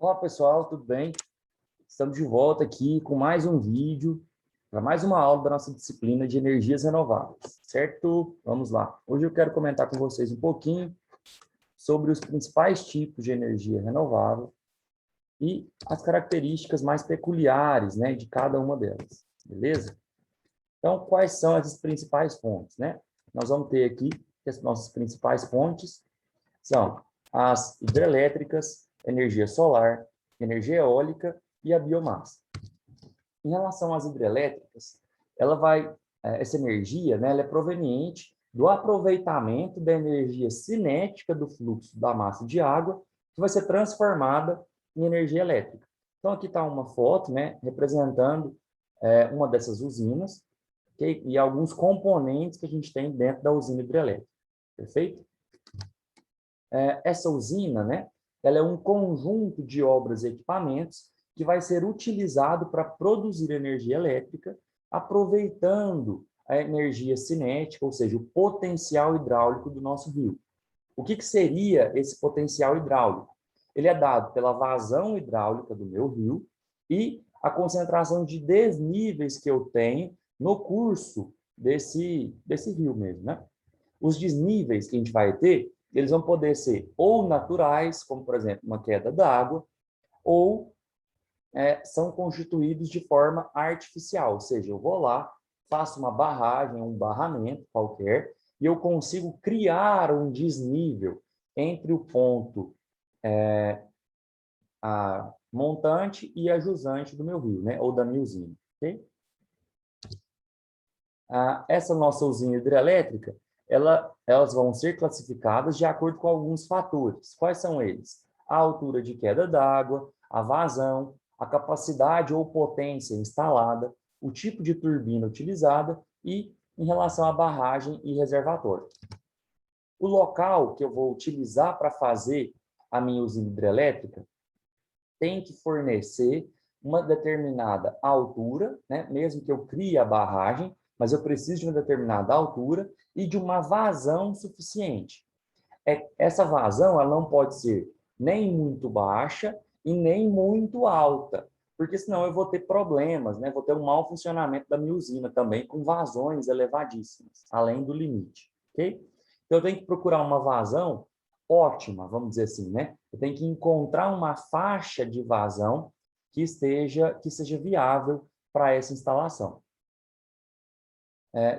Olá pessoal, tudo bem? Estamos de volta aqui com mais um vídeo, para mais uma aula da nossa disciplina de energias renováveis, certo? Vamos lá. Hoje eu quero comentar com vocês um pouquinho sobre os principais tipos de energia renovável e as características mais peculiares, né, de cada uma delas, beleza? Então, quais são essas principais fontes, né? Nós vamos ter aqui que as nossas principais fontes são as hidrelétricas, energia solar, energia eólica e a biomassa. Em relação às hidrelétricas, essa energia, né, ela é proveniente do aproveitamento da energia cinética do fluxo da massa de água, que vai ser transformada em energia elétrica. Então, aqui está uma foto, né, representando uma dessas usinas, okay? E alguns componentes que a gente tem dentro da usina hidrelétrica. Perfeito? Essa usina, né, ela é um conjunto de obras e equipamentos que vai ser utilizado para produzir energia elétrica, aproveitando a energia cinética, ou seja, o potencial hidráulico do nosso rio. O que seria esse potencial hidráulico? Ele é dado pela vazão hidráulica do meu rio e a concentração de desníveis que eu tenho no curso desse rio mesmo, né? Os desníveis que a gente vai ter, eles vão poder ser ou naturais, como, por exemplo, uma queda d'água, ou são constituídos de forma artificial, ou seja, eu vou lá, faço uma barragem, um barramento qualquer, e eu consigo criar um desnível entre o ponto a montante e a jusante do meu rio, né? Ou da minha usina. Okay? Essa nossa usina hidrelétrica, elas vão ser classificadas de acordo com alguns fatores. Quais são eles? A altura de queda d'água, a vazão, a capacidade ou potência instalada, o tipo de turbina utilizada e em relação à barragem e reservatório. O local que eu vou utilizar para fazer a minha usina hidrelétrica tem que fornecer uma determinada altura, né? Mesmo que eu crie a barragem, mas eu preciso de uma determinada altura e de uma vazão suficiente. Essa vazão ela não pode ser nem muito baixa e nem muito alta, porque senão eu vou ter problemas, né? Vou ter um mau funcionamento da minha usina também, com vazões elevadíssimas, além do limite, ok? Então, eu tenho que procurar uma vazão ótima, vamos dizer assim, né? Eu tenho que encontrar uma faixa de vazão que seja viável para essa instalação.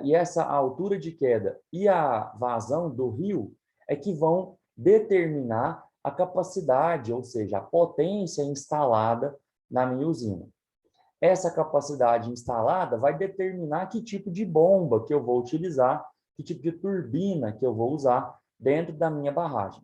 E essa altura de queda e a vazão do rio é que vão determinar a capacidade, ou seja, a potência instalada na minha usina. Essa capacidade instalada vai determinar que tipo de bomba que eu vou utilizar, que tipo de turbina que eu vou usar dentro da minha barragem.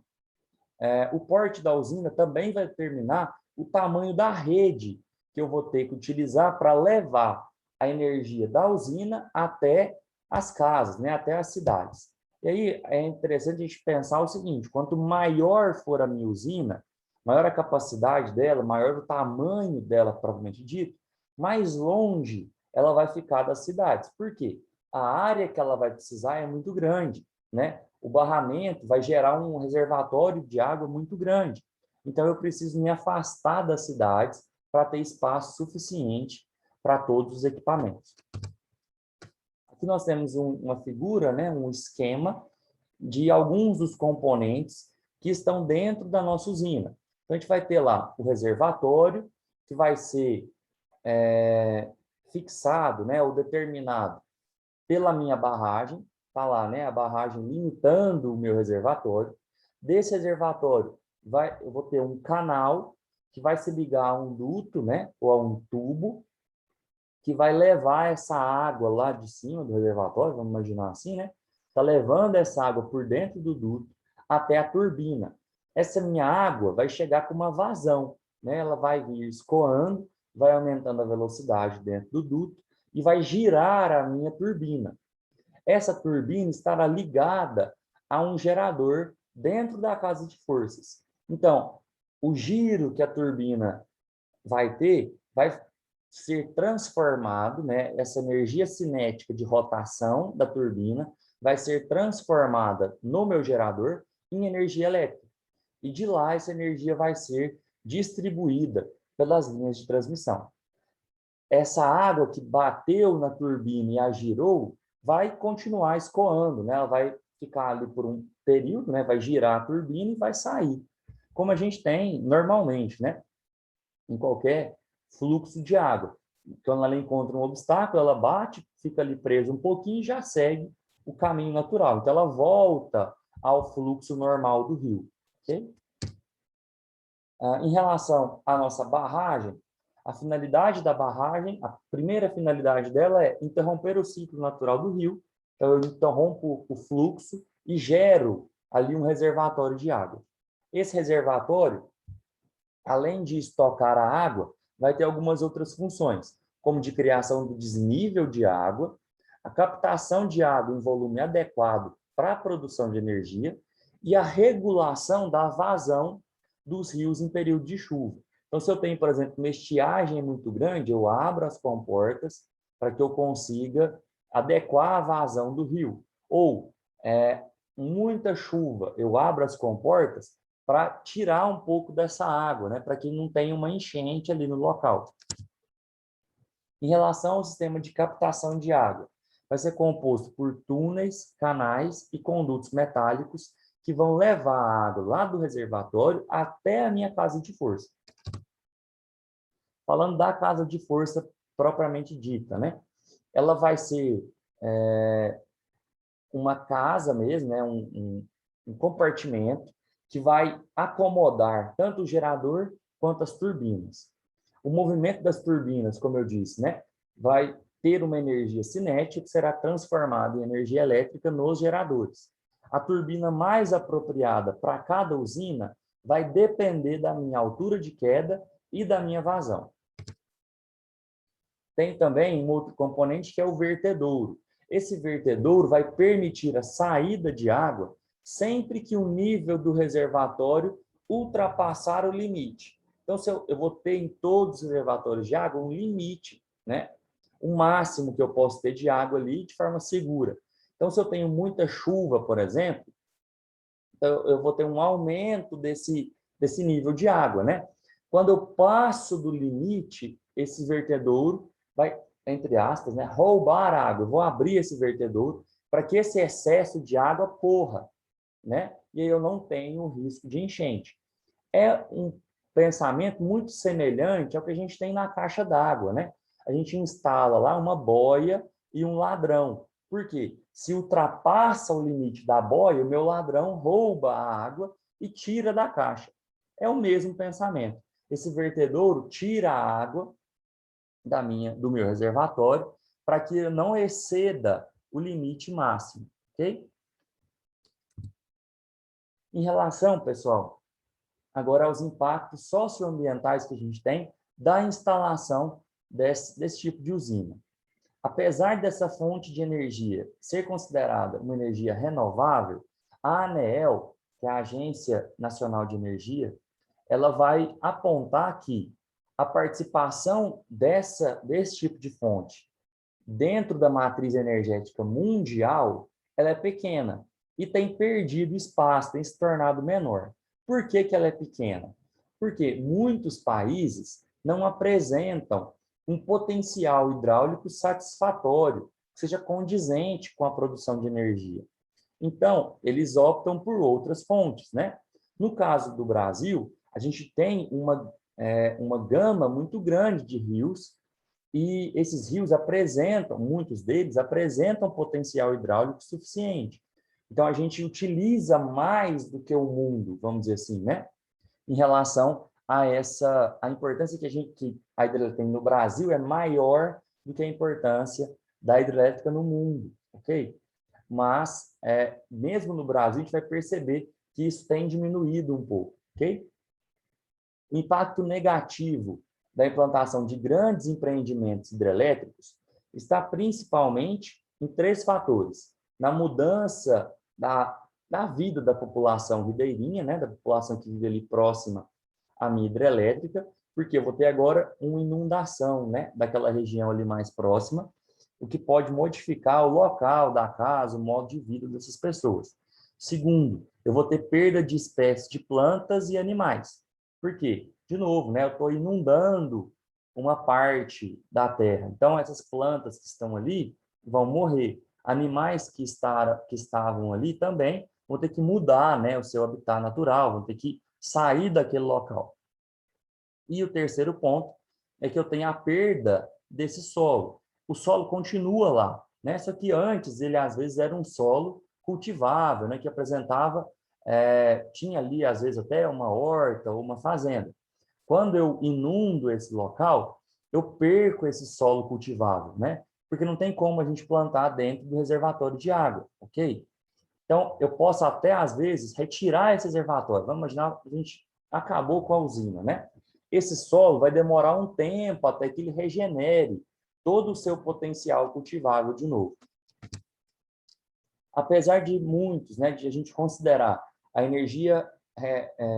O porte da usina também vai determinar o tamanho da rede que eu vou ter que utilizar para levar a energia da usina até as casas, né, até as cidades. E aí é interessante a gente pensar o seguinte: quanto maior for a minha usina, maior a capacidade dela, maior o tamanho dela, propriamente dito, mais longe ela vai ficar das cidades. Por quê? A área que ela vai precisar é muito grande, né? O barramento vai gerar um reservatório de água muito grande. Então, eu preciso me afastar das cidades para ter espaço suficiente para todos os equipamentos. Aqui nós temos uma figura, né, um esquema de alguns dos componentes que estão dentro da nossa usina. Então, a gente vai ter lá o reservatório, que vai ser fixado, né, ou determinado pela minha barragem, está lá, né, a barragem limitando o meu reservatório. Desse reservatório, eu vou ter um canal que vai se ligar a um duto, né, ou a um tubo, que vai levar essa água lá de cima do reservatório, vamos imaginar assim, né? Está levando essa água por dentro do duto até a turbina. Essa minha água vai chegar com uma vazão, né? Ela vai vir escoando, vai aumentando a velocidade dentro do duto e vai girar a minha turbina. Essa turbina estará ligada a um gerador dentro da casa de forças. Então, o giro que a turbina vai ter vai ser transformado, né? Essa energia cinética de rotação da turbina vai ser transformada no meu gerador em energia elétrica. E de lá essa energia vai ser distribuída pelas linhas de transmissão. Essa água que bateu na turbina e a girou vai continuar escoando, né? Ela vai ficar ali por um período, né? Vai girar a turbina e vai sair, como a gente tem normalmente, né? Em qualquer fluxo de água. Quando ela encontra um obstáculo, ela bate, fica ali presa um pouquinho e já segue o caminho natural. Então, ela volta ao fluxo normal do rio. Okay? Em relação à nossa barragem, a finalidade da barragem, a primeira finalidade dela é interromper o ciclo natural do rio. Então, eu interrompo o fluxo e gero ali um reservatório de água. Esse reservatório, além de estocar a água, vai ter algumas outras funções, como de criação do desnível de água, a captação de água em volume adequado para a produção de energia e a regulação da vazão dos rios em período de chuva. Então, se eu tenho, por exemplo, uma estiagem muito grande, eu abro as comportas para que eu consiga adequar a vazão do rio. Ou, muita chuva, eu abro as comportas para tirar um pouco dessa água, né, para que não tenha uma enchente ali no local. Em relação ao sistema de captação de água, vai ser composto por túneis, canais e condutos metálicos que vão levar a água lá do reservatório até a minha casa de força. Falando da casa de força propriamente dita, né? Ela vai ser uma casa mesmo, né? Um compartimento que vai acomodar tanto o gerador quanto as turbinas. O movimento das turbinas, como eu disse, né? Vai ter uma energia cinética que será transformada em energia elétrica nos geradores. A turbina mais apropriada para cada usina vai depender da minha altura de queda e da minha vazão. Tem também um outro componente que é o vertedouro. Esse vertedouro vai permitir a saída de água sempre que o nível do reservatório ultrapassar o limite. Então, se eu vou ter em todos os reservatórios de água um limite, né? O máximo que eu posso ter de água ali de forma segura. Então, se eu tenho muita chuva, por exemplo, eu vou ter um aumento desse nível de água, né? Quando eu passo do limite, esse vertedouro vai, entre aspas, né, roubar água. Eu vou abrir esse vertedouro para que esse excesso de água corra, né? E aí eu não tenho risco de enchente. É um pensamento muito semelhante ao que a gente tem na caixa d'água, né? A gente instala lá uma boia e um ladrão. Por quê? Se ultrapassa o limite da boia, o meu ladrão rouba a água e tira da caixa. É o mesmo pensamento. Esse vertedouro tira a água do meu reservatório para que não exceda o limite máximo, ok? Em relação, pessoal, agora aos impactos socioambientais que a gente tem da instalação desse tipo de usina. Apesar dessa fonte de energia ser considerada uma energia renovável, a ANEEL, que é a Agência Nacional de Energia, ela vai apontar que a participação desse tipo de fonte dentro da matriz energética mundial, ela é pequena e tem perdido espaço, tem se tornado menor. Por que ela é pequena? Porque muitos países não apresentam um potencial hidráulico satisfatório, que seja condizente com a produção de energia. Então, eles optam por outras fontes, né? No caso do Brasil, a gente tem uma gama muito grande de rios e esses rios muitos deles apresentam potencial hidráulico suficiente. Então, a gente utiliza mais do que o mundo, vamos dizer assim, né? Em relação a a importância que a hidrelétrica tem no Brasil é maior do que a importância da hidrelétrica no mundo, ok? Mas, mesmo no Brasil, a gente vai perceber que isso tem diminuído um pouco, ok? O impacto negativo da implantação de grandes empreendimentos hidrelétricos está principalmente em três fatores. Na mudança da vida da população ribeirinha, né, da população que vive ali próxima à minha hidrelétrica, porque eu vou ter agora uma inundação, né, daquela região ali mais próxima, o que pode modificar o local da casa, o modo de vida dessas pessoas. Segundo, eu vou ter perda de espécies de plantas e animais. Por quê? de novo, né? Eu estou inundando uma parte da terra. Então, essas plantas que estão ali vão morrer. Animais que estavam ali também vão ter que mudar, né, o seu habitat natural, vão ter que sair daquele local. E o terceiro ponto é que eu tenho a perda desse solo. O solo continua lá, né? Só que antes ele às vezes era um solo cultivável, né? Que apresentava, tinha ali às vezes até uma horta ou uma fazenda. Quando eu inundo esse local, eu perco esse solo cultivável, né? Porque não tem como a gente plantar dentro do reservatório de água, ok? Então, eu posso até, às vezes, retirar esse reservatório. Vamos imaginar que a gente acabou com a usina, né? Esse solo vai demorar um tempo até que ele regenere todo o seu potencial cultivável de novo. Apesar de muitos, né, de a gente considerar a energia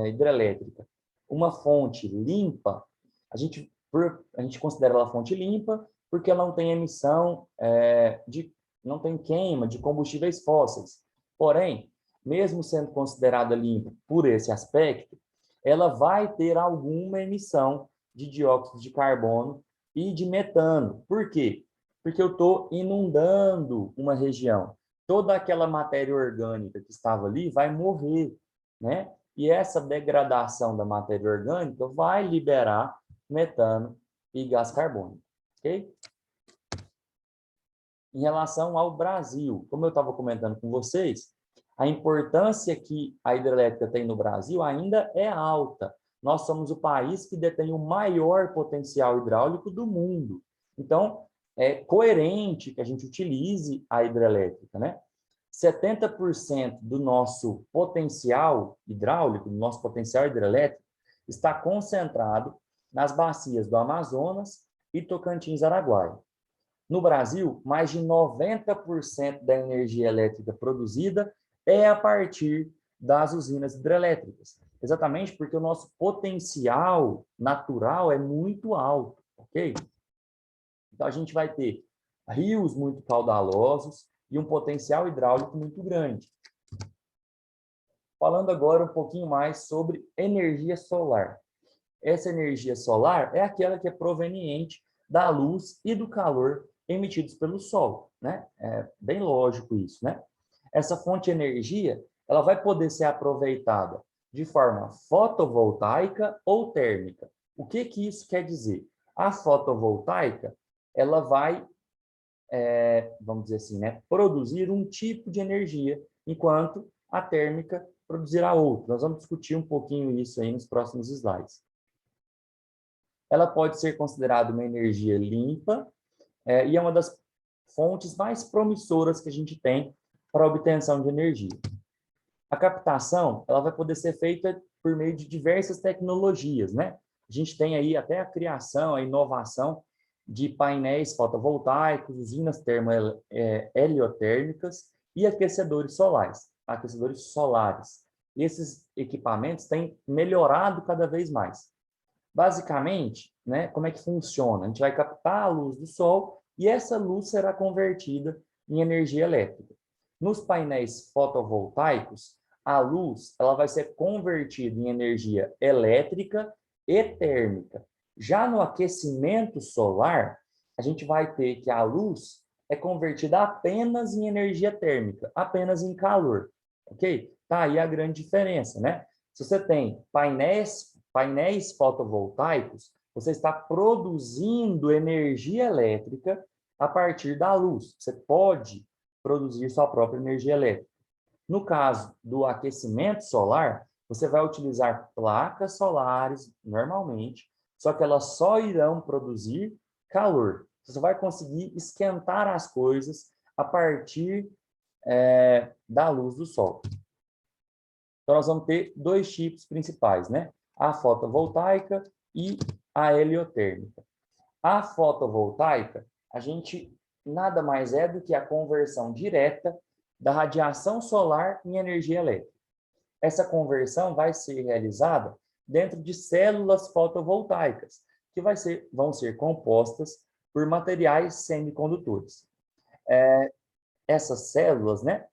hidrelétrica uma fonte limpa, a gente considera ela fonte limpa porque ela não tem emissão não tem queima de combustíveis fósseis. Porém, mesmo sendo considerada limpa por esse aspecto, ela vai ter alguma emissão de dióxido de carbono e de metano. Por quê? Porque eu estou inundando uma região. Toda aquela matéria orgânica que estava ali vai morrer, né? E essa degradação da matéria orgânica vai liberar metano e gás carbônico, ok? Em relação ao Brasil, como eu estava comentando com vocês, a importância que a hidrelétrica tem no Brasil ainda é alta. Nós somos o país que detém o maior potencial hidráulico do mundo. Então, é coerente que a gente utilize a hidrelétrica, né? 70% do nosso potencial hidráulico, do nosso potencial hidrelétrico, está concentrado nas bacias do Amazonas e Tocantins-Araguaia. No Brasil, mais de 90% da energia elétrica produzida é a partir das usinas hidrelétricas. Exatamente porque o nosso potencial natural é muito alto, ok? Então, a gente vai ter rios muito caudalosos e um potencial hidráulico muito grande. Falando agora um pouquinho mais sobre energia solar. Essa energia solar é aquela que é proveniente da luz e do calor emitidos pelo Sol, né? É bem lógico isso, né? Essa fonte de energia, ela vai poder ser aproveitada de forma fotovoltaica ou térmica. O que que isso quer dizer? A fotovoltaica, ela vai, vamos dizer assim, né, produzir um tipo de energia, enquanto a térmica produzirá outro. Nós vamos discutir um pouquinho isso aí nos próximos slides. Ela pode ser considerada uma energia limpa e é uma das fontes mais promissoras que a gente tem para a obtenção de energia. A captação, ela vai poder ser feita por meio de diversas tecnologias, né? A gente tem aí até a criação, a inovação de painéis fotovoltaicos, usinas heliotérmicas e aquecedores solares. Esses equipamentos têm melhorado cada vez mais. Basicamente, né, como é que funciona? A gente vai captar a luz do sol e essa luz será convertida em energia elétrica. Nos painéis fotovoltaicos, a luz ela vai ser convertida em energia elétrica e térmica. Já no aquecimento solar, a gente vai ter que a luz é convertida apenas em energia térmica, apenas em calor, ok? Tá aí a grande diferença, né? Se você tem painéis fotovoltaicos, você está produzindo energia elétrica a partir da luz. Você pode produzir sua própria energia elétrica. No caso do aquecimento solar, você vai utilizar placas solares normalmente, só que elas só irão produzir calor. Você vai conseguir esquentar as coisas a partir da luz do sol. Então, nós vamos ter dois tipos principais, né? A fotovoltaica e a heliotérmica. A fotovoltaica, a gente nada mais é do que a conversão direta da radiação solar em energia elétrica. Essa conversão vai ser realizada dentro de células fotovoltaicas, que vão ser compostas por materiais semicondutores. Essas células, né,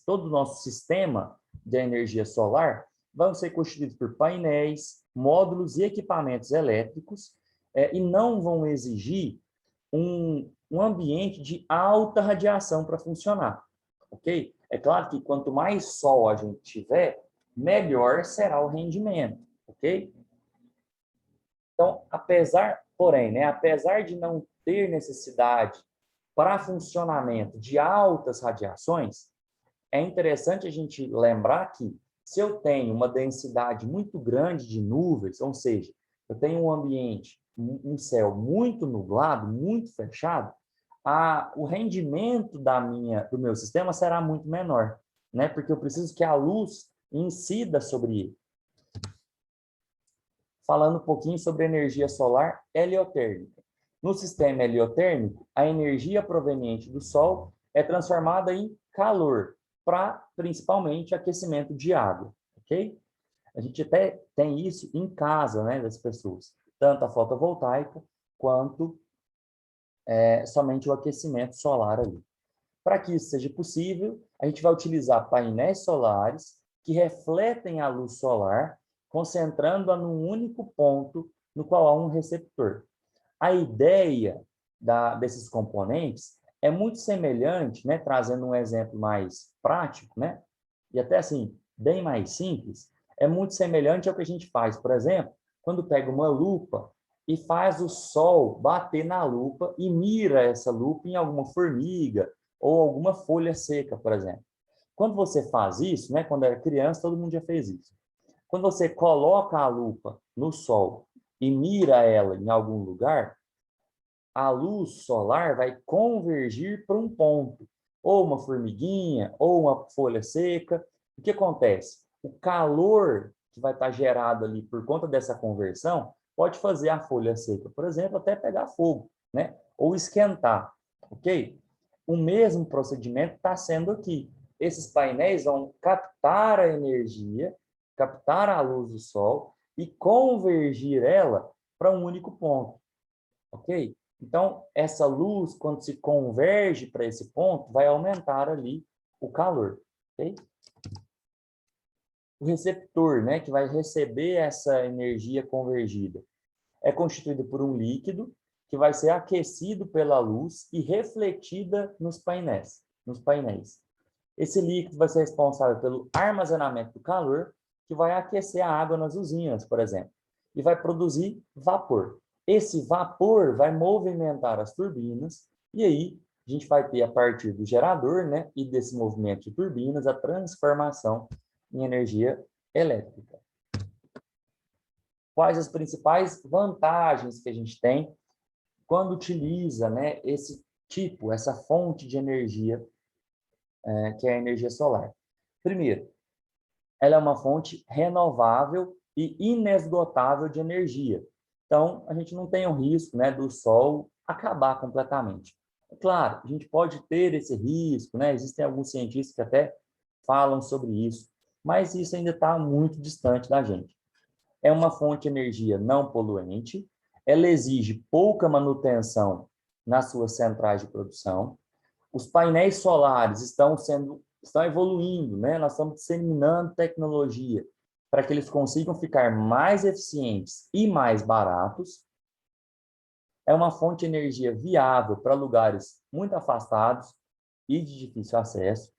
todo o nosso sistema de energia solar, vão ser constituídos por painéis, módulos e equipamentos elétricos, e não vão exigir um ambiente de alta radiação para funcionar, ok? É claro que quanto mais sol a gente tiver, melhor será o rendimento, ok? Então, porém, né, apesar de não ter necessidade para funcionamento de altas radiações, é interessante a gente lembrar que se eu tenho uma densidade muito grande de nuvens, ou seja, eu tenho um ambiente, um céu muito nublado, muito fechado, o rendimento do meu sistema será muito menor, né? Porque eu preciso que a luz incida sobre ele. Falando um pouquinho sobre energia solar heliotérmica. No sistema heliotérmico, a energia proveniente do Sol é transformada em calor para, principalmente, aquecimento de água, ok? A gente até tem isso em casa, né, das pessoas, tanto a fotovoltaica quanto somente o aquecimento solar ali. Para que isso seja possível, a gente vai utilizar painéis solares que refletem a luz solar, concentrando-a num único ponto no qual há um receptor. A ideia desses componentes é muito semelhante, né, trazendo um exemplo mais prático, né, e até assim, bem mais simples, é muito semelhante ao que a gente faz, por exemplo, quando pega uma lupa e faz o sol bater na lupa e mira essa lupa em alguma formiga ou alguma folha seca, por exemplo. Quando você faz isso, né, quando era criança, todo mundo já fez isso. Quando você coloca a lupa no sol e mira ela em algum lugar, a luz solar vai convergir para um ponto, ou uma formiguinha, ou uma folha seca. O que acontece? O calor que vai estar gerado ali por conta dessa conversão pode fazer a folha seca, por exemplo, até pegar fogo, né? Ou esquentar, ok? O mesmo procedimento está sendo aqui. Esses painéis vão captar a energia, captar a luz do sol e convergir ela para um único ponto, ok? Então, essa luz, quando se converge para esse ponto, vai aumentar ali o calor, ok? O receptor, né, que vai receber essa energia convergida, é constituído por um líquido que vai ser aquecido pela luz e refletida nos painéis. Esse líquido vai ser responsável pelo armazenamento do calor, que vai aquecer a água nas usinas, por exemplo, e vai produzir vapor. Esse vapor vai movimentar as turbinas, e aí a gente vai ter, a partir do gerador, né, e desse movimento de turbinas, a transformação em energia elétrica. Quais as principais vantagens que a gente tem quando utiliza, né, essa fonte de energia, que é a energia solar? Primeiro, ela é uma fonte renovável e inesgotável de energia. Então, a gente não tem o risco, né, do sol acabar completamente. É claro, a gente pode ter esse risco, né? Existem alguns cientistas que até falam sobre isso, mas isso ainda está muito distante da gente. É uma fonte de energia não poluente, ela exige pouca manutenção nas suas centrais de produção. Os painéis solares estão evoluindo, né? Nós estamos disseminando tecnologia para que eles consigam ficar mais eficientes e mais baratos. É uma fonte de energia viável para lugares muito afastados e de difícil acesso.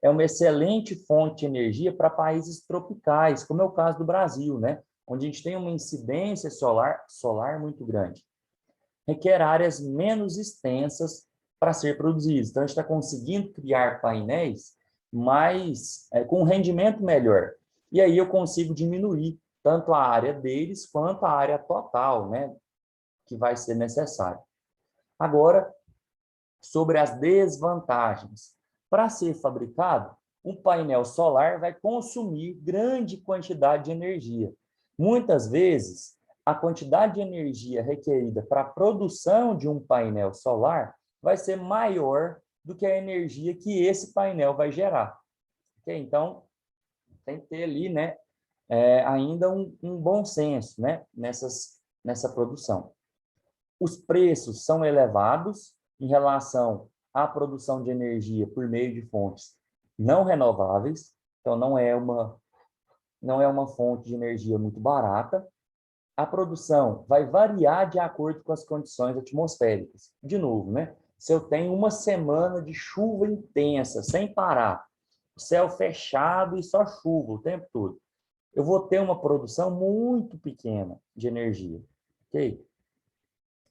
É uma excelente fonte de energia para países tropicais, como é o caso do Brasil, né? Onde a gente tem uma incidência solar muito grande. Requer áreas menos extensas para ser produzidos. Então, a gente está conseguindo criar painéis com um rendimento melhor. E aí eu consigo diminuir tanto a área deles quanto a área total, né, que vai ser necessária. Agora, sobre as desvantagens. Para ser fabricado, um painel solar vai consumir grande quantidade de energia. Muitas vezes, a quantidade de energia requerida para a produção de um painel solar vai ser maior do que a energia que esse painel vai gerar. Okay? Então, tem que ter ali, né, ainda um bom senso, né, nessa produção. Os preços são elevados em relação à produção de energia por meio de fontes não renováveis, então não é não é uma fonte de energia muito barata. A produção vai variar de acordo com as condições atmosféricas. De novo, né? Se eu tenho uma semana de chuva intensa, sem parar, o céu fechado e só chuva o tempo todo, eu vou ter uma produção muito pequena de energia. Ok?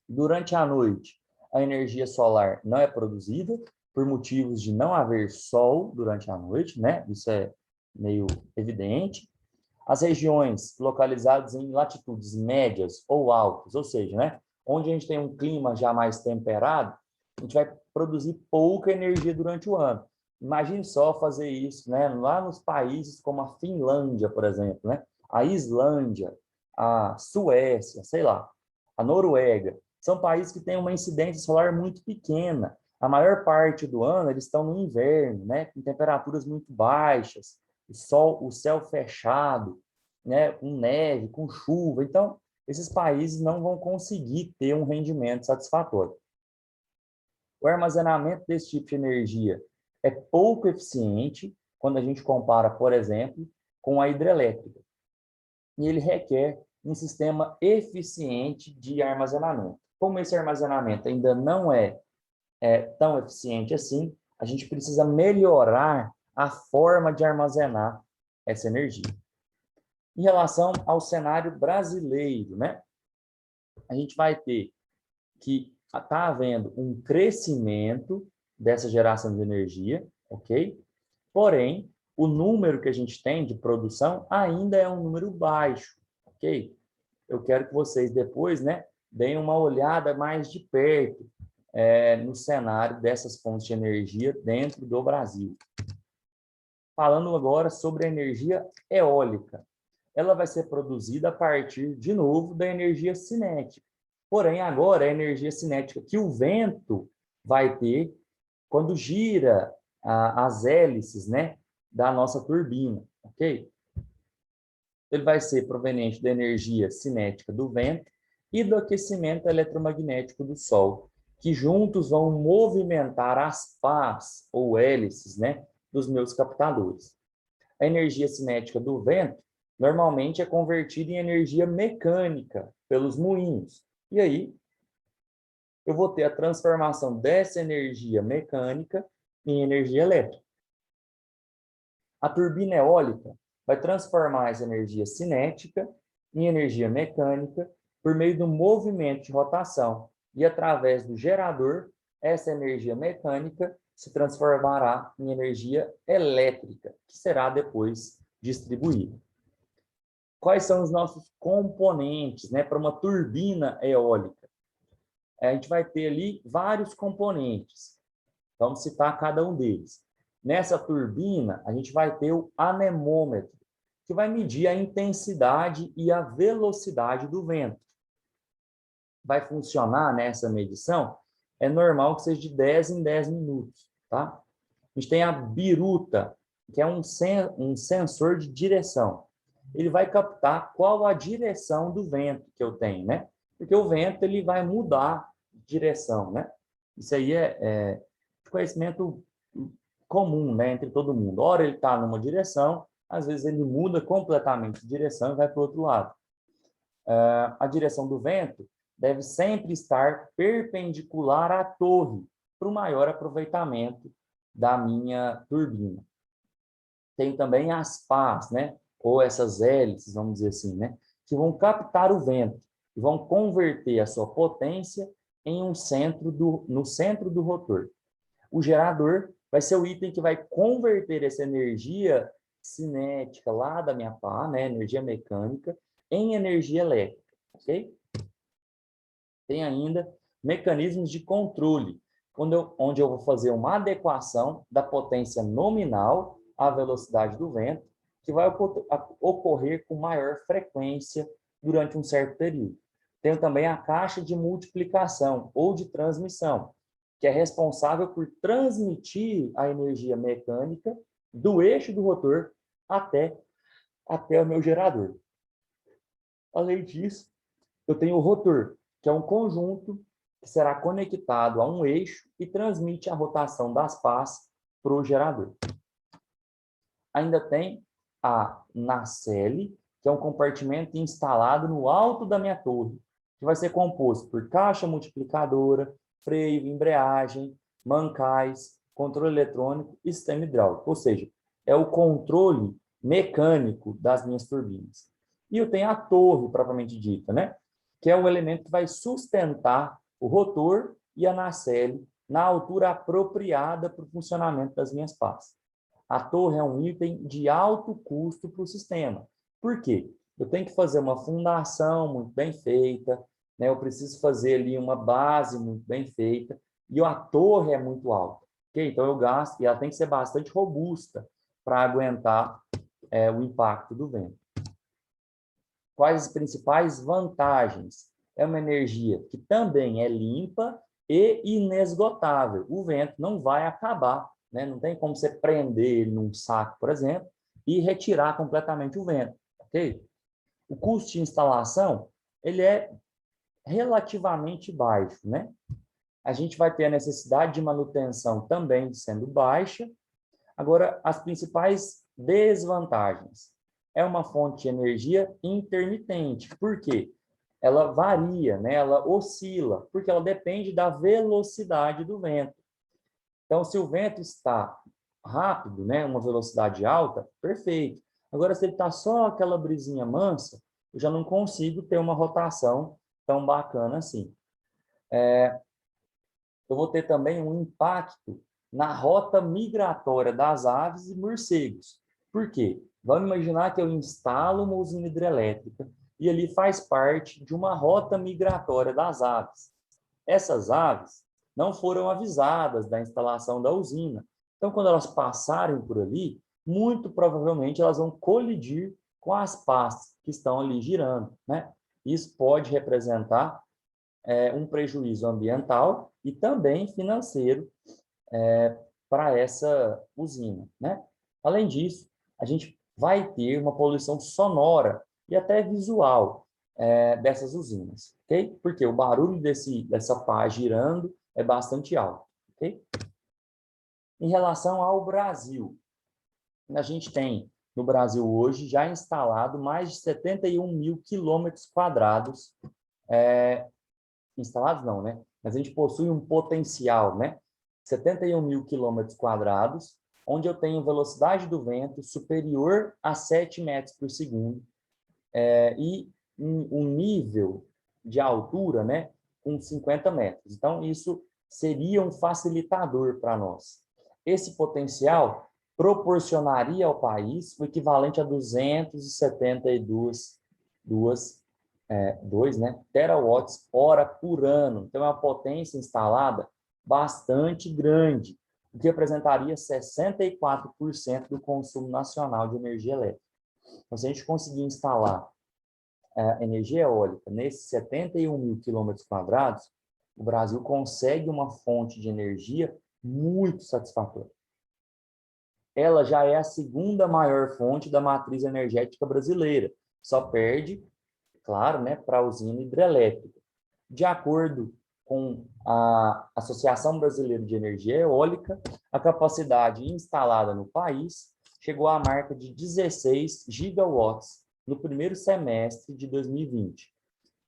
Durante a noite, a energia solar não é produzida por motivos de não haver sol durante a noite, né? Isso é meio evidente. As regiões localizadas em latitudes médias ou altas, ou seja, né, onde a gente tem um clima já mais temperado, a gente vai produzir pouca energia durante o ano. Imagine só fazer isso, né, lá nos países como a Finlândia, por exemplo, né, a Islândia, a Suécia, sei lá, a Noruega. São países que têm uma incidência solar muito pequena. A maior parte do ano eles estão no inverno, né, com temperaturas muito baixas, o céu fechado, né, com neve, com chuva. Então, esses países não vão conseguir ter um rendimento satisfatório. O armazenamento desse tipo de energia é pouco eficiente quando a gente compara, por exemplo, com a hidrelétrica. E ele requer um sistema eficiente de armazenamento. Como esse armazenamento ainda não é tão eficiente assim, a gente precisa melhorar a forma de armazenar essa energia. Em relação ao cenário brasileiro, né? A gente vai ter que está havendo um crescimento dessa geração de energia, ok? Porém, o número que a gente tem de produção ainda é um número baixo, ok? Eu quero que vocês depois, né, deem uma olhada mais de perto no cenário dessas fontes de energia dentro do Brasil. Falando agora sobre a energia eólica. Ela vai ser produzida a partir, de novo, da energia cinética. Porém, agora, a energia cinética que o vento vai ter quando gira as hélices, né, da nossa turbina, ok? Ele vai ser proveniente da energia cinética do vento e do aquecimento eletromagnético do Sol, que juntos vão movimentar as pás, ou hélices, né, dos meus captadores. A energia cinética do vento normalmente é convertida em energia mecânica pelos moinhos. E aí, eu vou ter a transformação dessa energia mecânica em energia elétrica. A turbina eólica vai transformar essa energia cinética em energia mecânica por meio do movimento de rotação. E através do gerador, essa energia mecânica se transformará em energia elétrica, que será depois distribuída. Quais são os nossos componentes, né, para uma turbina eólica? A gente vai ter ali vários componentes. Vamos citar cada um deles. Nessa turbina, a gente vai ter o anemômetro, que vai medir a intensidade e a velocidade do vento. Vai funcionar nessa medição, é normal que seja de 10 em 10 minutos, tá? A gente tem a biruta, que é um sensor de direção. Ele vai captar qual a direção do vento que eu tenho, né? Porque o vento ele vai mudar de direção, né? Isso aí é conhecimento comum, né, entre todo mundo. Ora ele está numa direção, às vezes ele muda completamente de direção e vai para o outro lado. A direção do vento deve sempre estar perpendicular à torre, para o maior aproveitamento da minha turbina. Tem também as pás, né, ou essas hélices, vamos dizer assim, né, que vão captar o vento e vão converter a sua potência em no centro do rotor. O gerador vai ser o item que vai converter essa energia cinética lá da minha pá, né, energia mecânica, em energia elétrica, ok? Tem ainda mecanismos de controle, onde eu vou fazer uma adequação da potência nominal à velocidade do vento, que vai ocorrer com maior frequência durante um certo período. Tenho também a caixa de multiplicação ou de transmissão, que é responsável por transmitir a energia mecânica do eixo do rotor até o meu gerador. Além disso, eu tenho o rotor, que é um conjunto que será conectado a um eixo e transmite a rotação das pás para o gerador. Ainda tem a nacelle, que é um compartimento instalado no alto da minha torre, que vai ser composto por caixa multiplicadora, freio, embreagem, mancais, controle eletrônico e sistema hidráulico. Ou seja, é o controle mecânico das minhas turbinas. E eu tenho a torre, propriamente dita, né? Que é o elemento que vai sustentar o rotor e a nacelle na altura apropriada para o funcionamento das minhas pás. A torre é um item de alto custo para o sistema. Por quê? Eu tenho que fazer uma fundação muito bem feita, né? Eu preciso fazer ali uma base muito bem feita, e a torre é muito alta. Okay? Então, eu gasto, e ela tem que ser bastante robusta para aguentar o impacto do vento. Quais as principais vantagens? É uma energia que também é limpa e inesgotável. O vento não vai acabar, né? Não tem como você prender ele num saco, por exemplo, e retirar completamente o vento, ok? O custo de instalação, ele é relativamente baixo, né? A gente vai ter a necessidade de manutenção também sendo baixa. Agora, as principais desvantagens. É uma fonte de energia intermitente. Por quê? Ela varia, né? Ela oscila, porque ela depende da velocidade do vento. Então, se o vento está rápido, né? Uma velocidade alta, perfeito. Agora, se ele está só aquela brisinha mansa, eu já não consigo ter uma rotação tão bacana assim. Eu vou ter também um impacto na rota migratória das aves e morcegos. Por quê? Vamos imaginar que eu instalo uma usina hidrelétrica e ali faz parte de uma rota migratória das aves. Essas aves não foram avisadas da instalação da usina. Então, quando elas passarem por ali, muito provavelmente elas vão colidir com as pás que estão ali girando, né? Isso pode representar um prejuízo ambiental e também financeiro para essa usina, né? Além disso, a gente vai ter uma poluição sonora e até visual dessas usinas, ok? Porque o barulho dessa pá girando é bastante alto, ok? Em relação ao Brasil, a gente tem no Brasil hoje já instalado mais de 71 mil quilômetros quadrados, instalados não, né? Mas a gente possui um potencial, né? 71 mil quilômetros quadrados, onde eu tenho velocidade do vento superior a 7 metros por segundo e um nível de altura, né, com 50 metros. Então, isso seria um facilitador para nós. Esse potencial proporcionaria ao país o equivalente a 272 terawatts hora por ano. Então, é uma potência instalada bastante grande, o que representaria 64% do consumo nacional de energia elétrica. Então, se a gente conseguir instalar energia eólica nesses 71 mil quilômetros quadrados, o Brasil consegue uma fonte de energia muito satisfatória. Ela já é a segunda maior fonte da matriz energética brasileira, só perde, claro, né, para a usina hidrelétrica. De acordo com a Associação Brasileira de Energia Eólica, a capacidade instalada no país chegou à marca de 16 gigawatts no primeiro semestre de 2020.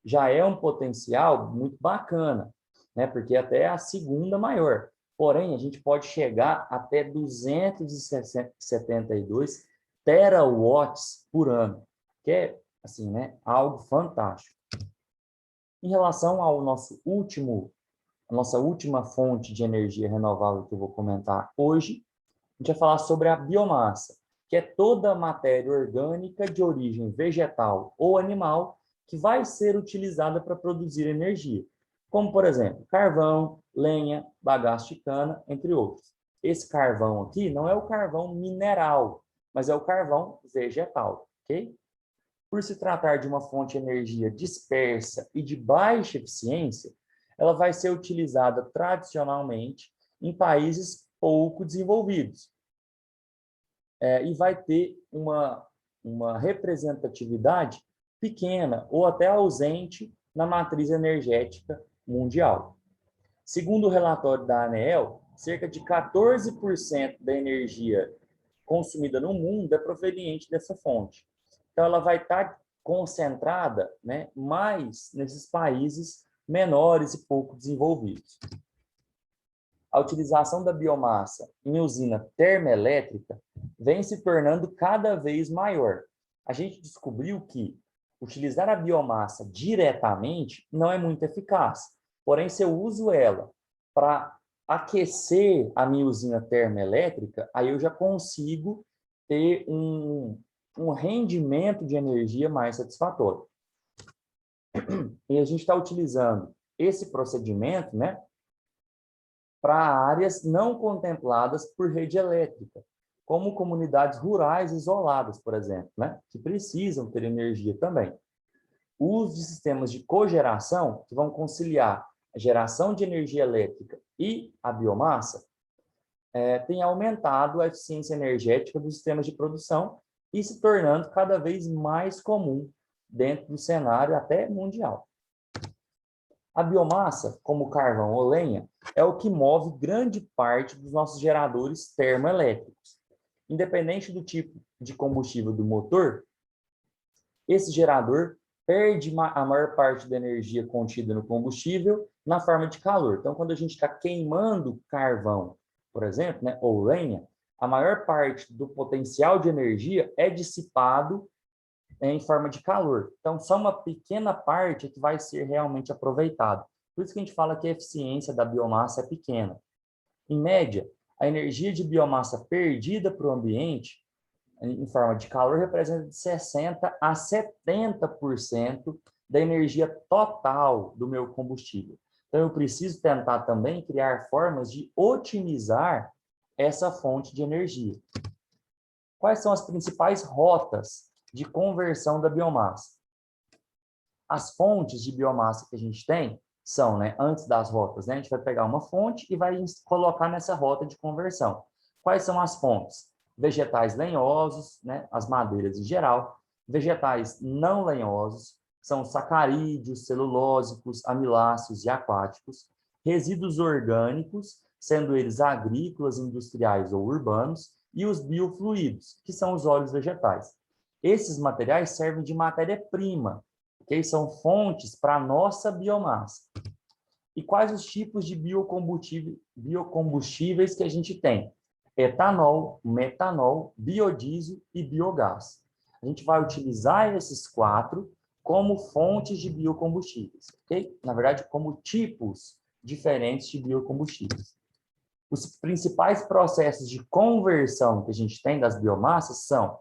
Já é um potencial muito bacana, né? Porque até é a segunda maior. Porém, a gente pode chegar até 272 terawatts por ano, que é assim, né, algo fantástico. Em relação ao a nossa última fonte de energia renovável que eu vou comentar hoje, a gente vai falar sobre a biomassa, que é toda a matéria orgânica de origem vegetal ou animal que vai ser utilizada para produzir energia, como, por exemplo, carvão, lenha, bagaço de cana, entre outros. Esse carvão aqui não é o carvão mineral, mas é o carvão vegetal, ok? Por se tratar de uma fonte de energia dispersa e de baixa eficiência, ela vai ser utilizada tradicionalmente em países pouco desenvolvidos. E vai ter uma representatividade pequena ou até ausente na matriz energética mundial. Segundo o relatório da ANEEL, cerca de 14% da energia consumida no mundo é proveniente dessa fonte. Então, ela vai estar concentrada, né, mais nesses países menores e pouco desenvolvidos. A utilização da biomassa em usina termoelétrica vem se tornando cada vez maior. A gente descobriu que utilizar a biomassa diretamente não é muito eficaz. Porém, se eu uso ela para aquecer a minha usina termoelétrica, aí eu já consigo ter um rendimento de energia mais satisfatório. E a gente está utilizando esse procedimento, né, para áreas não contempladas por rede elétrica, como comunidades rurais isoladas, por exemplo, né, que precisam ter energia também. O uso de sistemas de cogeração, que vão conciliar a geração de energia elétrica e a biomassa, tem aumentado a eficiência energética dos sistemas de produção e se tornando cada vez mais comum dentro do cenário até mundial. A biomassa, como carvão ou lenha, é o que move grande parte dos nossos geradores termoelétricos. Independente do tipo de combustível do motor, esse gerador perde a maior parte da energia contida no combustível na forma de calor. Então, quando a gente está queimando carvão, por exemplo, né, ou lenha, a maior parte do potencial de energia é dissipado em forma de calor. Então, só uma pequena parte é que vai ser realmente aproveitada. Por isso que a gente fala que a eficiência da biomassa é pequena. Em média, a energia de biomassa perdida para o ambiente, em forma de calor, representa de 60% a 70% da energia total do meu combustível. Então, eu preciso tentar também criar formas de otimizar essa fonte de energia. Quais são as principais rotas de conversão da biomassa? As fontes de biomassa que a gente tem são, né, antes das rotas, né, a gente vai pegar uma fonte e vai colocar nessa rota de conversão. Quais são as fontes? Vegetais lenhosos, né, as madeiras em geral, vegetais não lenhosos, são sacarídeos, celulósicos, amiláceos e aquáticos, resíduos orgânicos, sendo eles agrícolas, industriais ou urbanos, e os biofluidos, que são os óleos vegetais. Esses materiais servem de matéria-prima, que são fontes para a nossa biomassa. E quais os tipos de biocombustíveis que a gente tem? Etanol, metanol, biodiesel e biogás. A gente vai utilizar esses 4 como fontes de biocombustíveis, ok? Na verdade, como tipos diferentes de biocombustíveis. Os principais processos de conversão que a gente tem das biomassas são,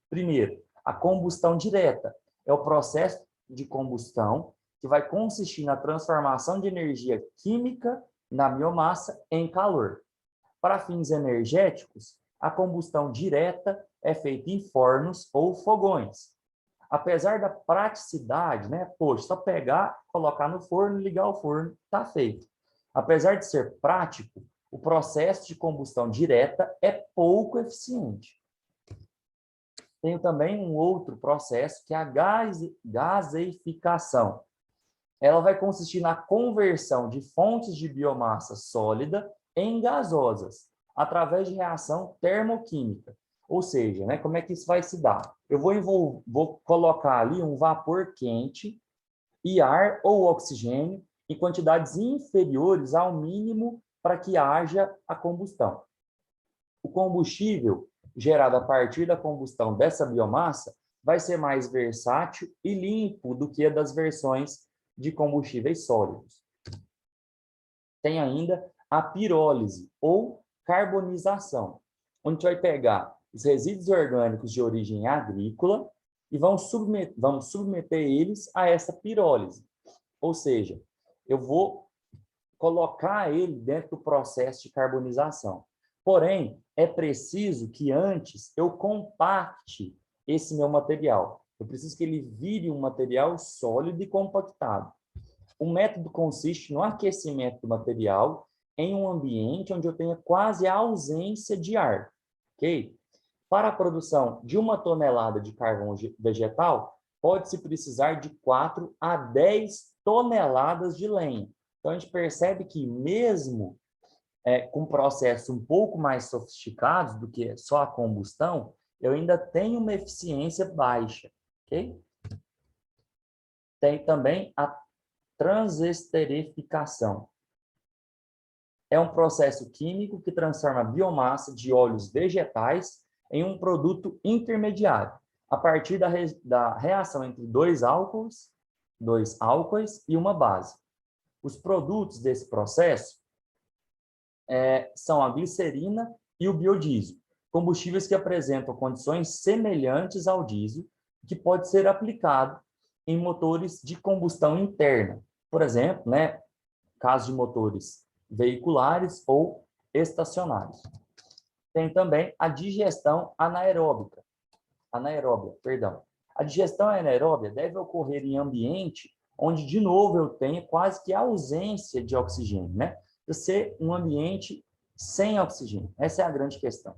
primeiro, a combustão direta. É o processo de combustão que vai consistir na transformação de energia química na biomassa em calor. Para fins energéticos, a combustão direta é feita em fornos ou fogões. Apesar da praticidade, né? Poxa, só pegar, colocar no forno, ligar o forno, está feito. Apesar de ser prático, o processo de combustão direta é pouco eficiente. Tem também um outro processo, que é a gaseificação. Ela vai consistir na conversão de fontes de biomassa sólida em gasosas, através de reação termoquímica. Ou seja, né, como é que isso vai se dar? Eu vou colocar ali um vapor quente e ar ou oxigênio em quantidades inferiores ao mínimo para que haja a combustão. O combustível gerado a partir da combustão dessa biomassa vai ser mais versátil e limpo do que a das versões de combustíveis sólidos. Tem ainda a pirólise, ou carbonização, onde a gente vai pegar os resíduos orgânicos de origem agrícola e vamos submeter eles a essa pirólise. Ou seja, eu vou colocar ele dentro do processo de carbonização. Porém, é preciso que antes eu compacte esse meu material. Eu preciso que ele vire um material sólido e compactado. O método consiste no aquecimento do material em um ambiente onde eu tenha quase a ausência de ar. Ok? Para a produção de 1 tonelada de carvão vegetal, pode-se precisar de 4 a 10 toneladas de lenha. Então, a gente percebe que mesmo com processos um pouco mais sofisticados do que só a combustão, eu ainda tenho uma eficiência baixa, ok? Tem também a transesterificação. É um processo químico que transforma a biomassa de óleos vegetais em um produto intermediário, a partir da reação entre dois álcoois e uma base. Os produtos desse processo são a glicerina e o biodiesel, combustíveis que apresentam condições semelhantes ao diesel, que pode ser aplicado em motores de combustão interna. Por exemplo, né, caso de motores veiculares ou estacionários. Tem também a digestão anaeróbia. A digestão anaeróbia deve ocorrer em ambiente onde, de novo, eu tenho quase que ausência de oxigênio, né? De ser um ambiente sem oxigênio. Essa é a grande questão.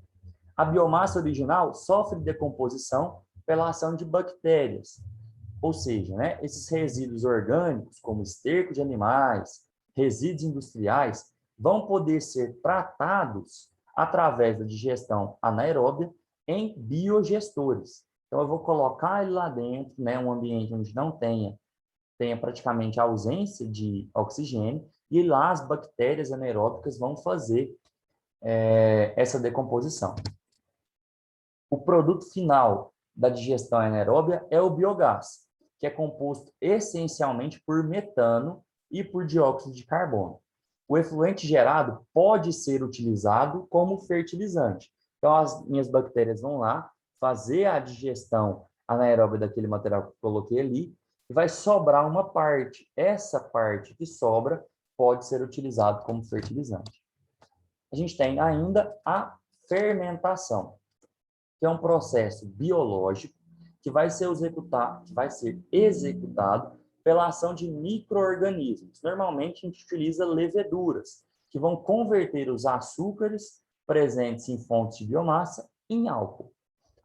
A biomassa original sofre decomposição pela ação de bactérias, ou seja, né, esses resíduos orgânicos, como esterco de animais, resíduos industriais, vão poder ser tratados através da digestão anaeróbia em biogestores. Então, eu vou colocar ele lá dentro, né, um ambiente onde não tenha praticamente ausência de oxigênio, e lá as bactérias anaeróbicas vão fazer essa decomposição. O produto final da digestão anaeróbia é o biogás, que é composto essencialmente por metano e por dióxido de carbono. O efluente gerado pode ser utilizado como fertilizante. Então, as minhas bactérias vão lá fazer a digestão anaeróbia daquele material que eu coloquei ali e vai sobrar uma parte. Essa parte que sobra pode ser utilizado como fertilizante. A gente tem ainda a fermentação, que é um processo biológico que vai ser executado pela ação de micro-organismos. Normalmente, a gente utiliza leveduras, que vão converter os açúcares presentes em fontes de biomassa em álcool.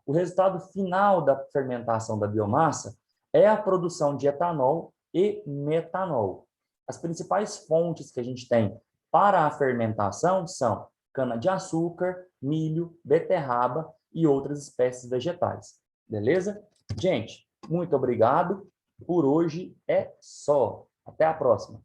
O resultado final da fermentação da biomassa é a produção de etanol e metanol. As principais fontes que a gente tem para a fermentação são cana-de-açúcar, milho, beterraba e outras espécies vegetais. Beleza? Gente, muito obrigado. Por hoje é só. Até a próxima.